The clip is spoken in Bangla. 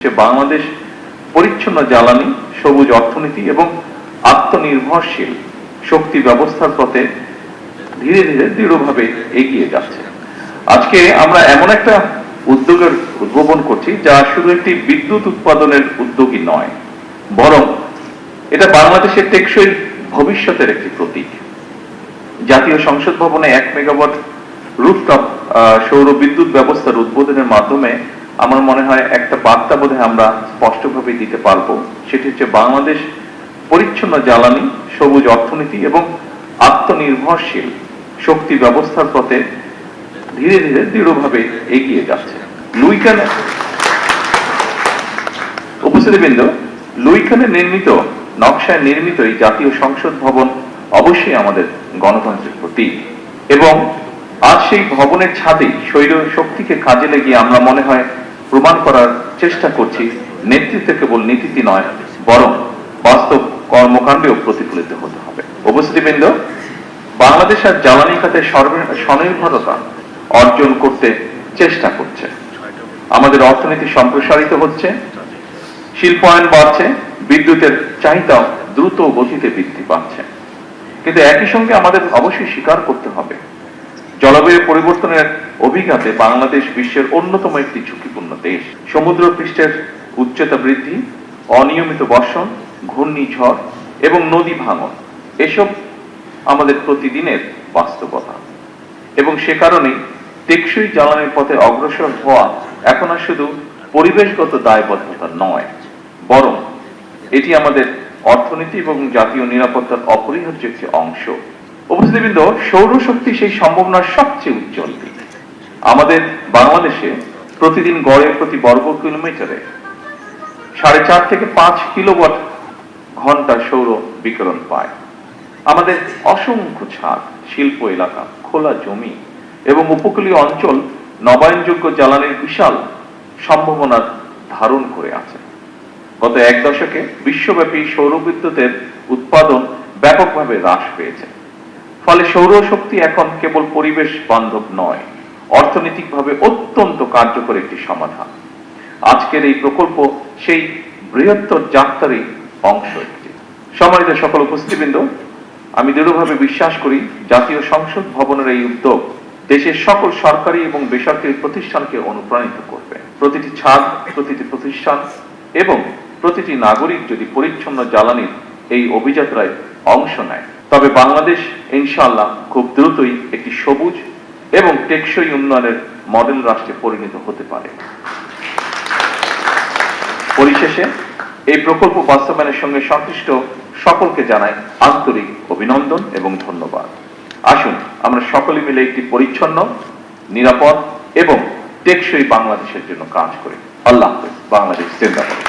বাংলাদেশ পরিচ্ছন্ন জ্বালানি, সবুজ অর্থনীতি এবং আত্মনির্ভরশীল শক্তি ব্যবস্থার পথে ধীরে ধীরে দৃঢ়ভাবে এগিয়ে যাচ্ছে। আজকে আমরা এমন একটা উদ্যোগের উদ্ভাবন করছি যা শুধু একটি বিদ্যুৎ উৎপাদনের উদ্যোগই নয়, বরং এটা বাংলাদেশের টেকসই ভবিষ্যতের একটি প্রতীক। জাতীয় সংসদ ভবনে 1 মেগাওয়াট রুফটপ সৌর বিদ্যুৎ ব্যবস্থার উদ্বোধনের মাধ্যমে আমার মনে হয় একটা বার্তা বোধহয় আমরা স্পষ্টভাবে দিতে পারবো। সেটি হচ্ছে বাংলাদেশ পরিচ্ছন্ন জ্বালানি, সবুজ অর্থনীতি এবং আত্মনির্ভরশীল শক্তি ব্যবস্থার পথে ধীরে ধীরে দৃঢ়ভাবে এগিয়ে যাচ্ছে। উপস্থিতিবৃন্দ, লুইখানে নির্মিত নকশায় নির্মিত এই জাতীয় সংসদ ভবন অবশ্যই আমাদের গণতন্ত্রের প্রতীক, এবং আজ সেই ভবনের ছাদেই সৌর শক্তিকে কাজে লাগিয়ে আমরা মনে হয় প্রমাণ করার চেষ্টা করছি নেতৃত্বে কেবল নীতিতে নয়, বরং বাস্তব কর্মকাণ্ডেও প্রতিফলিত হতে হবে। উপস্থিতিবৃন্দ, বাংলাদেশ আর জ্বালানি খাতে স্বনির্ভরতা অর্জন করতে চেষ্টা করছে। আমাদের অর্থনীতি সম্প্রসারিত হচ্ছে, শিল্পায়ন বাড়ছে, বিদ্যুতের চাহিদাও দ্রুত গতিতে বৃদ্ধি পাচ্ছে। কিন্তু একই সঙ্গে আমাদের অবশ্যই স্বীকার করতে হবে, জলবায়ু পরিবর্তনের অভিঘাতে বাংলাদেশ বিশ্বের অন্যতম একটি ঝুঁকিপূর্ণ দেশ। সমুদ্র পৃষ্ঠের উচ্চতা বৃদ্ধি, অনিয়মিত বর্ষণ, ঘূর্ণিঝড় এবং নদী ভাঙন এসব আমাদের প্রতিদিনের বাস্তবতা, এবং সে কারণেই টেকসই জ্বালানির পথে অগ্রসর হওয়া এখন আর শুধু পরিবেশগত দায়বদ্ধতা নয়, বরং এটি আমাদের অর্থনীতি এবং জাতীয় নিরাপত্তার অপরিহার্য একটি অংশ। উপস্থিতিবৃন্দ, সৌরশক্তি সেই সম্ভাবনার সবচেয়ে উজ্জ্বল দিক। আমাদের বাংলাদেশে প্রতিদিন গড়ে প্রতি বর্গ কিলোমিটারে 4.5 থেকে 5 কিলোওয়াট ঘন্টা সৌর বিকিরণ পায়। আমাদের অসংখ্য ছাদ, শিল্প এলাকা, খোলা জমি এবং উপকূলীয় অঞ্চল নবায়নযোগ্য জ্বালানির বিশাল সম্ভাবনার ধারণ করে আছে। গত 1 দশকে বিশ্বব্যাপী সৌর বিদ্যুতের উৎপাদন ব্যাপকভাবে হ্রাস পেয়েছে। ফলে সৌরশক্তি এখন কেবল পরিবেশ বান্ধব নয়, অর্থনৈতিকভাবে অত্যন্ত কার্যকর একটি সমাধান। আজকের এই প্রকল্প সেই বৃহত্তর যাত্রারই অংশ একটি। সম্মানিত সকল উপস্থিতিবৃন্দ, আমি দৃঢ়ভাবে বিশ্বাস করি জাতীয় সংসদ ভবনের এই উদ্যোগ দেশের সকল সরকারি এবং বেসরকারি প্রতিষ্ঠানকে অনুপ্রাণিত করবে। প্রতিটি ছাদ, প্রতিটি প্রতিষ্ঠান এবং প্রতিটি নাগরিক যদি পরিচ্ছন্ন জ্বালানির এই অভিযাত্রায় অংশ নেয়, তবে বাংলাদেশ ইনশাআল্লাহ খুব দ্রুতই একটি সবুজ এবং টেকসই উন্নয়নের মডেল রাষ্ট্রে পরিণত হতে পারে। পরিশেষে এই প্রকল্প বাস্তবায়নের সঙ্গে সংশ্লিষ্ট সকলকে জানাই আন্তরিক অভিনন্দন এবং ধন্যবাদ। আসুন আমরা সকলে মিলে একটি পরিচ্ছন্ন, নিরাপদ এবং টেকসই বাংলাদেশের জন্য কাজ করি। আল্লাহ হাফেজ। বাংলাদেশ জিন্দাবাদ।